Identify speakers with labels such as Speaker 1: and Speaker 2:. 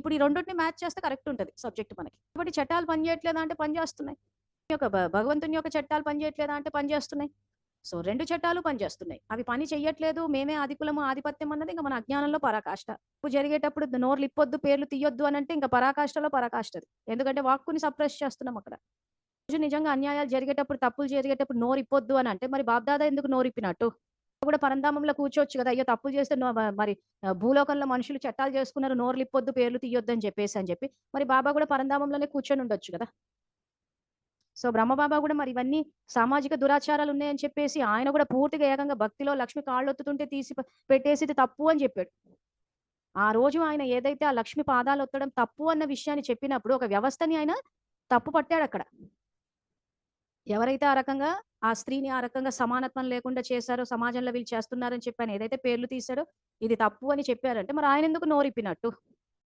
Speaker 1: ఇప్పుడు ఈ రెండిటిని మ్యాచ్ చేస్తే కరెక్ట్ ఉంటది సబ్జెక్ట్ మనకి. కాబట్టి చట్టాలు పనిచేయట్లేదా అంటే పనిచేస్తున్నాయి. భగవంతుని యొక్క చట్టాలు పనిచేయట్లేదా అంటే పనిచేస్తున్నాయి. సో 2 చట్టాలు పనిచేస్తున్నాయి. అవి పని చెయ్యట్లేదు. మేమే అధికులము, ఆధిపత్యం అన్నది ఇంక మన అజ్ఞానంలో పరాకాష్ట. తప్పు జరిగేటప్పుడు నోర్లిప్పొద్దు, పేర్లు తీయొద్దు అనంటే ఇంక పరాకాష్ఠలో పరాకాష్ఠది. ఎందుకంటే వాక్కుని సప్రెస్ చేస్తున్నాం అక్కడ. రోజు నిజంగా అన్యాయాలు జరిగేటప్పుడు, తప్పులు జరిగేటప్పుడు నోరిప్పొద్దు అనంటే మరి బాప్దాదా ఎందుకు నోరిప్పినట్టు? కూడా పరంధామంలో కూర్చోవచ్చు కదా! అయ్యో! తప్పులు చేస్తే మరి భూలోకంలో మనుషులు చట్టాలు చేసుకున్నారు. నోర్లిప్పొద్దు, పేర్లు తీయొద్దు అని చెప్పి. మరి బాబా కూడా పరంధామంలోనే కూర్చొని ఉండొచ్చు కదా! సో, బ్రహ్మబాబా గూడా మరి ఇవన్నీ సామాజిక దురాచారాలున్నాయని చెప్పేసి ఆయన గూడా పూర్తిగా ఏకంగా భక్తిలో లక్ష్మి కాళ్ళొత్తుతుంటే తీసి పెట్టేసి ఇది తప్పు అని జెప్పాడు. ఆ రోజు ఆయన ఏదైతే ఆ లక్ష్మి పాదాలొత్తడం తప్పు అన్న విషయాన్ని చెప్పినప్పుడు ఒక వ్యవస్థని ఆయన తప్పు పట్టాడక్కడ. ఎవరైతే ఆ రకంగా ఆ స్త్రీని ఆ రకంగా సమానత్వం లేకుండా చేశారో, సమాజంలో వీళ్ళు చేస్తున్నారని చెప్పి ఆయన ఏదైతే పేర్లు తీశాడో ఇది తప్పు అని చెప్పారంటే మరి ఆయనెందుకు నోరిప్పినట్టు?